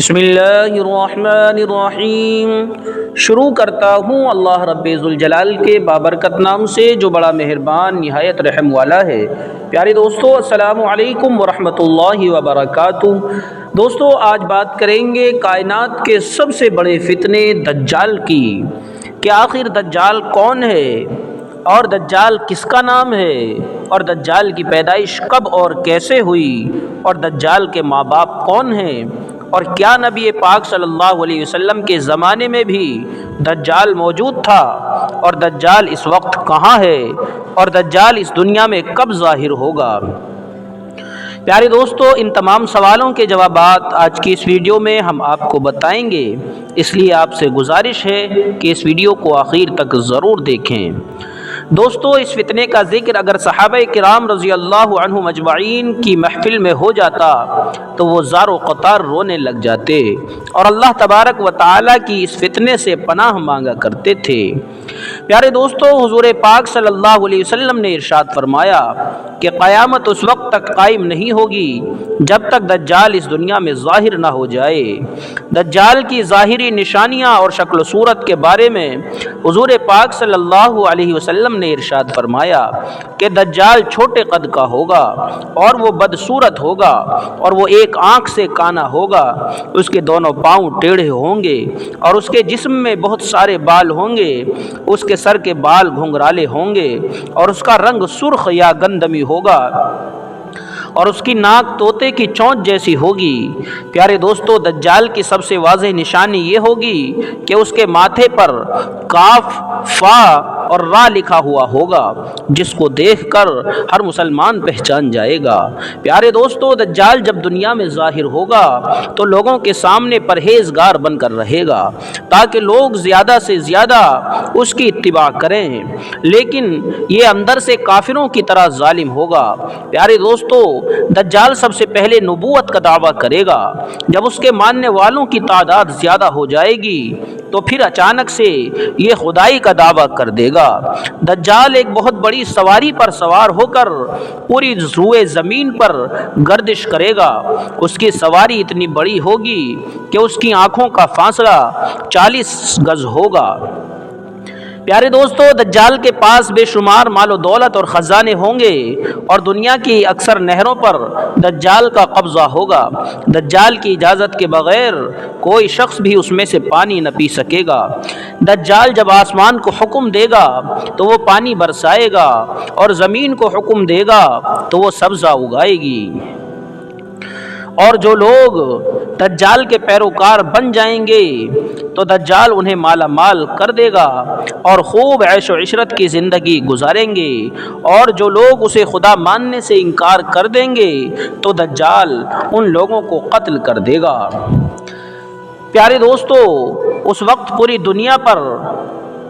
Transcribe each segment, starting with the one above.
بسم اللہ الرحمن الرحیم۔ شروع کرتا ہوں اللہ رب ذوالجلال کے بابرکت نام سے جو بڑا مہربان نہایت رحم والا ہے۔ پیارے دوستو، السلام علیکم ورحمۃ اللہ وبرکاتہ۔ دوستو، آج بات کریں گے کائنات کے سب سے بڑے فتنے دجال کی، کہ آخر دجال کون ہے اور دجال کس کا نام ہے، اور دجال کی پیدائش کب اور کیسے ہوئی، اور دجال کے ماں باپ کون ہیں، اور کیا نبی پاک صلی اللہ علیہ وسلم کے زمانے میں بھی دجال موجود تھا، اور دجال اس وقت کہاں ہے، اور دجال اس دنیا میں کب ظاہر ہوگا۔ پیارے دوستو، ان تمام سوالوں کے جوابات آج کی اس ویڈیو میں ہم آپ کو بتائیں گے، اس لیے آپ سے گزارش ہے کہ اس ویڈیو کو آخر تک ضرور دیکھیں۔ دوستو، اس فتنے کا ذکر اگر صحابہ کرام رضی اللہ عنہم اجمعین کی محفل میں ہو جاتا تو وہ زار و قطار رونے لگ جاتے اور اللہ تبارک و تعالیٰ کی اس فتنے سے پناہ مانگا کرتے تھے۔ پیارے دوستو، حضور پاک صلی اللہ علیہ وسلم نے ارشاد فرمایا کہ قیامت اس وقت تک قائم نہیں ہوگی جب تک دجال اس دنیا میں ظاہر نہ ہو جائے۔ دجال کی ظاہری نشانیاں اور شکل و صورت کے بارے میں حضور پاک صلی اللہ علیہ وسلم نے ارشاد فرمایا کہ دجال چھوٹے قد کا ہوگا اور وہ بدصورت ہوگا، اور وہ ایک آنکھ سے کانا ہوگا، اس کے دونوں پاؤں ٹیڑھے ہوں گے، اور اس کے جسم میں بہت سارے بال ہوں گے، اس کے سر کے بال گھنگرالے ہوں گے، اور اس کا رنگ سرخ یا گندمی ہوگا، اور اس کی ناک طوطے کی چونچ جیسی ہوگی۔ پیارے دوستو، دجال کی سب سے واضح نشانی یہ ہوگی کہ اس کے ماتھے پر کاف، فا اور را لکھا ہوا ہوگا، جس کو دیکھ کر ہر مسلمان پہچان جائے گا۔ پیارے دوستو، دجال جب دنیا میں ظاہر ہوگا تو لوگوں کے سامنے پرہیزگار بن کر رہے گا تاکہ لوگ زیادہ سے زیادہ اس کی اتباع کریں، لیکن یہ اندر سے کافروں کی طرح ظالم ہوگا۔ پیارے دوستو، دجال سب سے پہلے نبوت کا دعویٰ کرے گا۔ جب اس کے ماننے والوں کی تعداد زیادہ ہو جائے گی تو پھر اچانک سے یہ خدائی کا دعویٰ کر دے گا۔ دجال ایک بہت بڑی سواری پر سوار ہو کر پوری روئے زمین پر گردش کرے گا۔ اس کی سواری اتنی بڑی ہوگی کہ اس کی آنکھوں کا فاصلہ 40 گز ہوگا۔ پیارے دوستو، دجال کے پاس بے شمار مال و دولت اور خزانے ہوں گے، اور دنیا کی اکثر نہروں پر دجال کا قبضہ ہوگا۔ دجال کی اجازت کے بغیر کوئی شخص بھی اس میں سے پانی نہ پی سکے گا۔ دجال جب آسمان کو حکم دے گا تو وہ پانی برسائے گا، اور زمین کو حکم دے گا تو وہ سبزہ اگائے گی، اور جو لوگ دجال کے پیروکار بن جائیں گے تو دجال انہیں مالا مال کر دے گا اور خوب عیش و عشرت کی زندگی گزاریں گے، اور جو لوگ اسے خدا ماننے سے انکار کر دیں گے تو دجال ان لوگوں کو قتل کر دے گا۔ پیارے دوستو، اس وقت پوری دنیا پر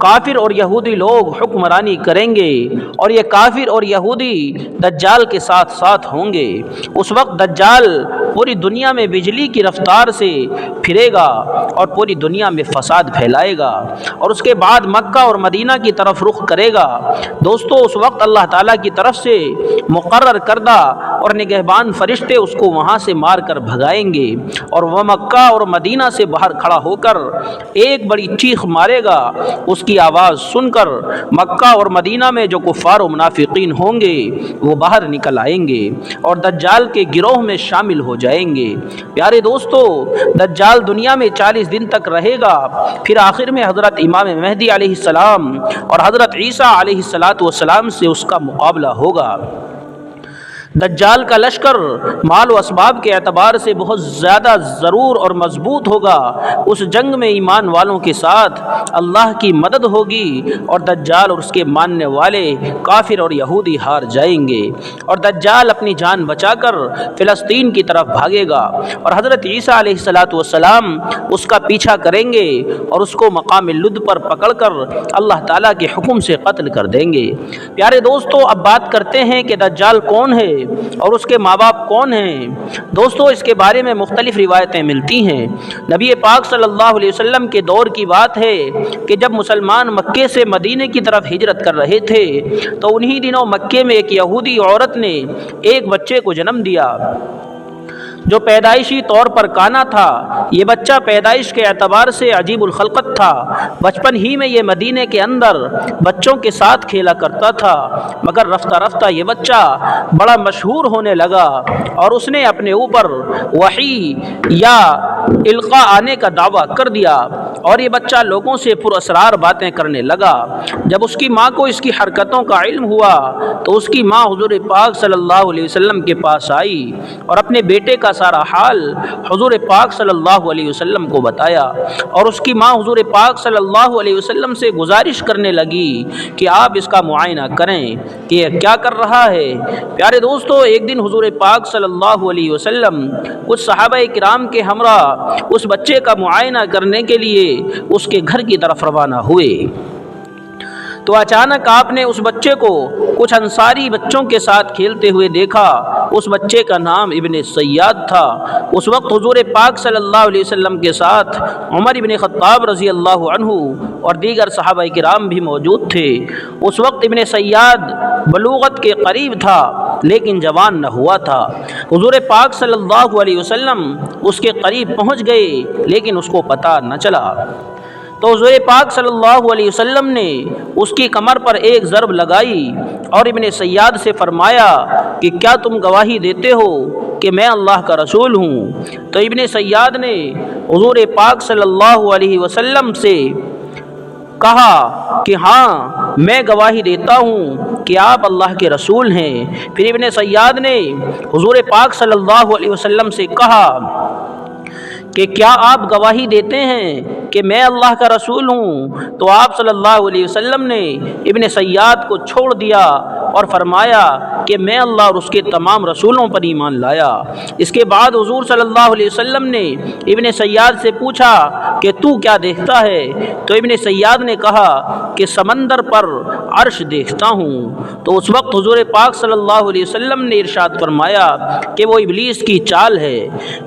کافر اور یہودی لوگ حکمرانی کریں گے، اور یہ کافر اور یہودی دجال کے ساتھ ساتھ ہوں گے۔ اس وقت دجال پوری دنیا میں بجلی کی رفتار سے پھرے گا اور پوری دنیا میں فساد پھیلائے گا، اور اس کے بعد مکہ اور مدینہ کی طرف رخ کرے گا۔ دوستو، اس وقت اللہ تعالیٰ کی طرف سے مقرر کردہ اور نگہبان فرشتے اس کو وہاں سے مار کر بھگائیں گے، اور وہ مکہ اور مدینہ سے باہر کھڑا ہو کر ایک بڑی چیخ مارے گا۔ اس کی آواز سن کر مکہ اور مدینہ میں جو کفار و منافقین ہوں گے وہ باہر نکل آئیں گے اور دجال کے گروہ میں شامل ہو جائیں گے۔ پیارے دوستو، دجال دنیا میں 40 دن تک رہے گا، پھر آخر میں حضرت امام مہدی علیہ السلام اور حضرت عیسیٰ علیہ السلام سے اس کا مقابلہ ہوگا۔ دجال کا لشکر مال و اسباب کے اعتبار سے بہت زیادہ ضرور اور مضبوط ہوگا۔ اس جنگ میں ایمان والوں کے ساتھ اللہ کی مدد ہوگی، اور دجال اور اس کے ماننے والے کافر اور یہودی ہار جائیں گے، اور دجال اپنی جان بچا کر فلسطین کی طرف بھاگے گا، اور حضرت عیسیٰ علیہ السلام اس کا پیچھا کریں گے اور اس کو مقام لد پر پکڑ کر اللہ تعالیٰ کے حکم سے قتل کر دیں گے۔ پیارے دوستو، اب بات کرتے ہیں کہ دجال کون ہے اور اس کے ماں باپ کون ہیں۔ دوستو، اس کے بارے میں مختلف روایتیں ملتی ہیں۔ نبی پاک صلی اللہ علیہ وسلم کے دور کی بات ہے کہ جب مسلمان مکے سے مدینے کی طرف ہجرت کر رہے تھے تو انہی دنوں مکے میں ایک یہودی عورت نے ایک بچے کو جنم دیا۔ جو پیدائشی طور پر کانا تھا، یہ بچہ پیدائش کے اعتبار سے عجیب الخلقت تھا۔ بچپن ہی میں یہ مدینے کے اندر بچوں کے ساتھ کھیلا کرتا تھا، مگر رفتہ رفتہ یہ بچہ بڑا مشہور ہونے لگا اور اس نے اپنے اوپر وحی یا القاء آنے کا دعویٰ کر دیا اور یہ بچہ لوگوں سے پر اسرار باتیں کرنے لگا۔ جب اس کی ماں کو اس کی حرکتوں کا علم ہوا تو اس کی ماں حضور پاک صلی اللہ علیہ وسلم کے پاس آئی اور اپنے بیٹے کا سارا حال حضور پاک صلی اللہ علیہ وسلم کو بتایا، اور اس کی ماں حضور پاک صلی اللہ علیہ وسلم سے گزارش کرنے لگی کہ آپ اس کا معائنہ کریں کہ یہ کیا کر رہا ہے۔ پیارے دوستو، ایک دن حضور پاک صلی اللہ علیہ وسلم کچھ صحابہ کرام کے ہمراہ اس بچے کا معائنہ کرنے کے لیے اس کے گھر کی طرف روانہ ہوئے تو اچانک آپ نے اس بچے کو کچھ انصاری بچوں کے ساتھ کھیلتے ہوئے دیکھا۔ اس بچے کا نام ابن سیاد تھا۔ اس وقت حضور پاک صلی اللہ علیہ وسلم کے ساتھ عمر ابن خطاب رضی اللہ عنہ اور دیگر صحابہ کرام بھی موجود تھے۔ اس وقت ابن سیاد بلوغت کے قریب تھا لیکن جوان نہ ہوا تھا۔ حضور پاک صلی اللہ علیہ وسلم اس کے قریب پہنچ گئے لیکن اس کو پتہ نہ چلا، تو حضور پاک صلی اللہ علیہ وسلم نے اس کی کمر پر ایک ضرب لگائی اور ابن سیاد سے فرمایا کہ کیا تم گواہی دیتے ہو کہ میں اللہ کا رسول ہوں؟ تو ابن سیاد نے حضور پاک صلی اللہ علیہ وسلم سے کہا کہ ہاں میں گواہی دیتا ہوں کہ آپ اللہ کے رسول ہیں۔ پھر ابن سیاد نے حضور پاک صلی اللہ علیہ وسلم سے کہا کہ کیا آپ گواہی دیتے ہیں کہ میں اللہ کا رسول ہوں؟ تو آپ صلی اللہ علیہ وسلم نے ابن سیاد کو چھوڑ دیا اور فرمایا کہ میں اللہ اور اس کے تمام رسولوں پر ایمان لایا۔ اس کے بعد حضور صلی اللہ علیہ وسلم نے ابن سیاد سے پوچھا کہ تو کیا دیکھتا ہے؟ تو ابن سیاد نے کہا کہ سمندر پر عرش دیکھتا ہوں۔ تو اس وقت حضور پاک صلی اللہ علیہ وسلم نے ارشاد فرمایا کہ وہ ابلیس کی چال ہے۔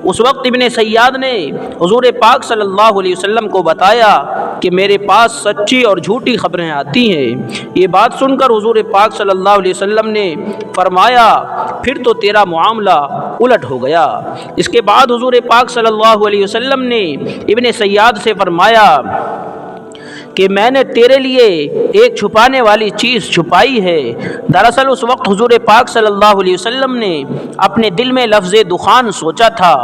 اس وقت ابن سیاد نے حضور پاک صلی اللہ علیہ وسلم کو بتایا کہ میرے پاس سچی اور جھوٹی خبریں آتی ہیں۔ یہ بات سن کر حضور پاک صلی اللہ علیہ وسلم نے فرمایا پھر تو تیرا معاملہ الٹ ہو گیا۔ اس کے بعد حضور پاک صلی اللہ علیہ وسلم نے ابن سیاد سے فرمایا کہ میں نے تیرے لیے ایک چھپانے والی چیز چھپائی ہے۔ دراصل اس وقت حضور پاک صلی اللہ علیہ وسلم نے اپنے دل میں لفظ دخان سوچا تھا،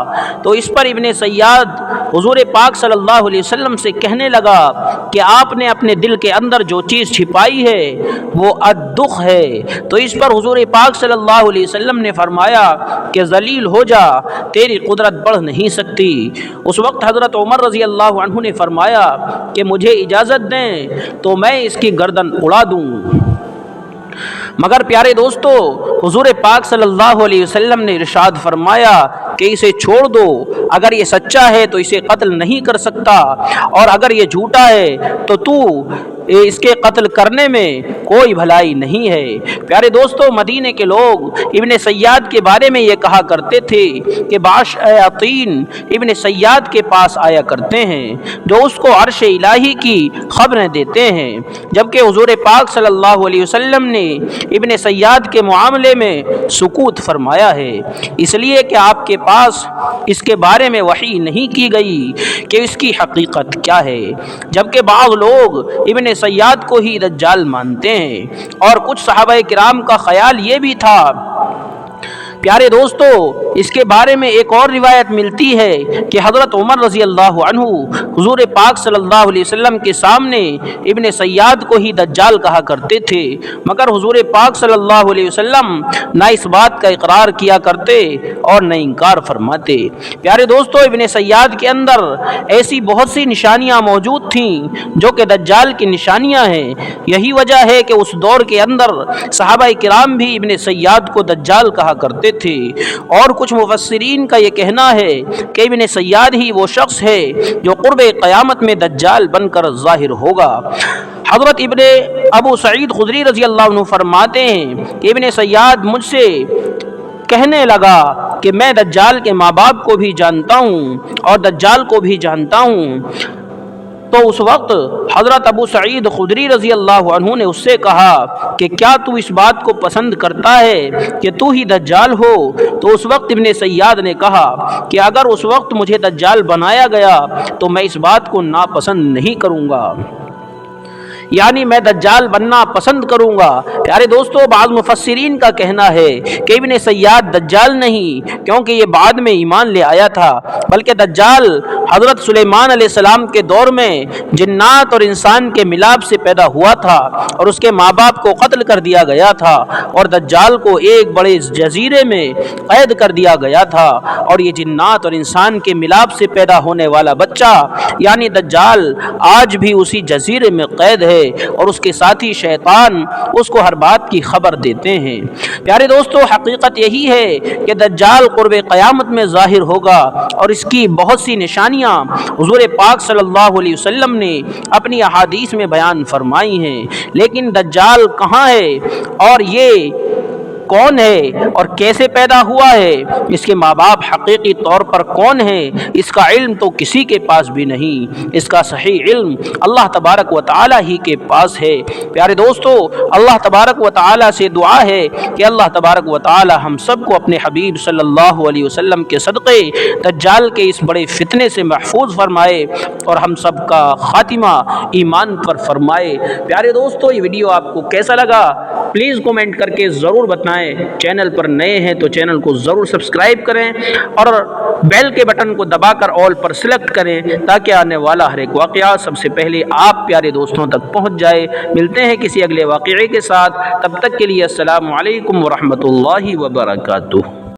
تو اس پر ابن سیاد حضور پاک صلی اللہ علیہ وسلم سے کہنے لگا کہ آپ نے اپنے دل کے اندر جو چیز چھپائی ہے وہ الدخ ہے۔ تو اس پر حضور پاک صلی اللہ علیہ وسلم نے فرمایا کہ ذلیل ہو جا، تیری قدرت بڑھ نہیں سکتی۔ اس وقت حضرت عمر رضی اللہ عنہ نے فرمایا کہ مجھے اجازت دیں تو میں اس کی گردن اڑا دوں، مگر پیارے دوستو حضور پاک صلی اللہ علیہ وسلم نے ارشاد فرمایا کہ اسے چھوڑ دو، اگر یہ سچا ہے تو اسے قتل نہیں کر سکتا، اور اگر یہ جھوٹا ہے تو اس کے قتل کرنے میں کوئی بھلائی نہیں ہے۔ پیارے دوستو، مدینے کے لوگ ابن سیاد کے بارے میں یہ کہا کرتے تھے کہ باش شیاطین ابن سیاد کے پاس آیا کرتے ہیں جو اس کو عرش الہی کی خبریں دیتے ہیں، جبکہ حضور پاک صلی اللہ علیہ وسلم نے ابن سیاد کے معاملے میں سکوت فرمایا ہے، اس لیے کہ آپ کے پاس اس کے بارے میں وحی نہیں کی گئی کہ اس کی حقیقت کیا ہے، جبکہ بعض لوگ ابن سیاد کو ہی دجال مانتے ہیں، اور کچھ صحابہ کرام کا خیال یہ بھی تھا۔ پیارے دوستو، اس کے بارے میں ایک اور روایت ملتی ہے کہ حضرت عمر رضی اللہ عنہ حضور پاک صلی اللہ علیہ وسلم کے سامنے ابن سیاد کو ہی دجال کہا کرتے تھے، مگر حضور پاک صلی اللہ علیہ وسلم نہ اس بات کا اقرار کیا کرتے اور نہ انکار فرماتے۔ پیارے دوستو، ابن سیاد کے اندر ایسی بہت سی نشانیاں موجود تھیں جو کہ دجال کی نشانیاں ہیں۔ یہی وجہ ہے کہ اس دور کے اندر صحابہ کرام بھی ابن سیاد کو دجال کہا کرتے تھے، اور کچھ مفسرین کا یہ کہنا ہے کہ ابن سیاد ہی وہ شخص ہے جو قرب قیامت میں دجال بن کر ظاہر ہوگا۔ حضرت ابو سعید خدری رضی اللہ عنہ فرماتے ہیں کہ ابن سیاد مجھ سے کہنے لگا کہ میں دجال کے ماں باپ کو بھی جانتا ہوں اور دجال کو بھی جانتا ہوں، تو اس وقت حضرت ابو سعید خدری رضی اللہ عنہ نے اس سے کہا کہ کیا تو اس بات کو پسند کرتا ہے کہ تو ہی دجال ہو؟ تو اس وقت ابن سیاد نے کہا کہ اگر اس وقت مجھے دجال بنایا گیا تو میں اس بات کو ناپسند نہیں کروں گا، یعنی میں دجال بننا پسند کروں گا۔ پیارے دوستو، بعض مفسرین کا کہنا ہے کہ ابن سیاد دجال نہیں، کیونکہ یہ بعد میں ایمان لے آیا تھا، بلکہ دجال حضرت سلیمان علیہ السلام کے دور میں جنات اور انسان کے ملاپ سے پیدا ہوا تھا اور اس کے ماں باپ کو قتل کر دیا گیا تھا، اور دجال کو ایک بڑے جزیرے میں قید کر دیا گیا تھا، اور یہ جنات اور انسان کے ملاپ سے پیدا ہونے والا بچہ یعنی دجال آج بھی اسی جزیرے میں قید ہے، اور اس کے ساتھی شیطان اس کو ہر بات کی خبر دیتے ہیں۔ پیارے دوستو، حقیقت یہی ہے کہ دجال قرب قیامت میں ظاہر ہوگا، اور اس کی بہت سی نشانیاں حضور پاک صلی اللہ علیہ وسلم نے اپنی احادیث میں بیان فرمائی ہیں، لیکن دجال کہاں ہے اور یہ کون ہے اور کیسے پیدا ہوا ہے، اس کے ماں باپ حقیقی طور پر کون ہے، اس کا علم تو کسی کے پاس بھی نہیں، اس کا صحیح علم اللہ تبارک و تعالی ہی کے پاس ہے۔ پیارے دوستو، اللہ تبارک و تعالی سے دعا ہے کہ اللہ تبارک و تعالی ہم سب کو اپنے حبیب صلی اللہ علیہ وسلم کے صدقے دجال کے اس بڑے فتنے سے محفوظ فرمائے اور ہم سب کا خاتمہ ایمان پر فرمائے۔ پیارے دوستو، یہ ویڈیو آپ کو کیسا لگا پلیز کومنٹ کر کے ضرور بتائیں۔ چینل پر نئے ہیں تو چینل کو ضرور سبسکرائب کریں اور بیل کے بٹن کو دبا کر آل پر سلیکٹ کریں تاکہ آنے والا ہر ایک واقعہ سب سے پہلے آپ پیارے دوستوں تک پہنچ جائے۔ ملتے ہیں کسی اگلے واقعے کے ساتھ، تب تک کے لیے السلام علیکم ورحمۃ اللہ وبرکاتہ۔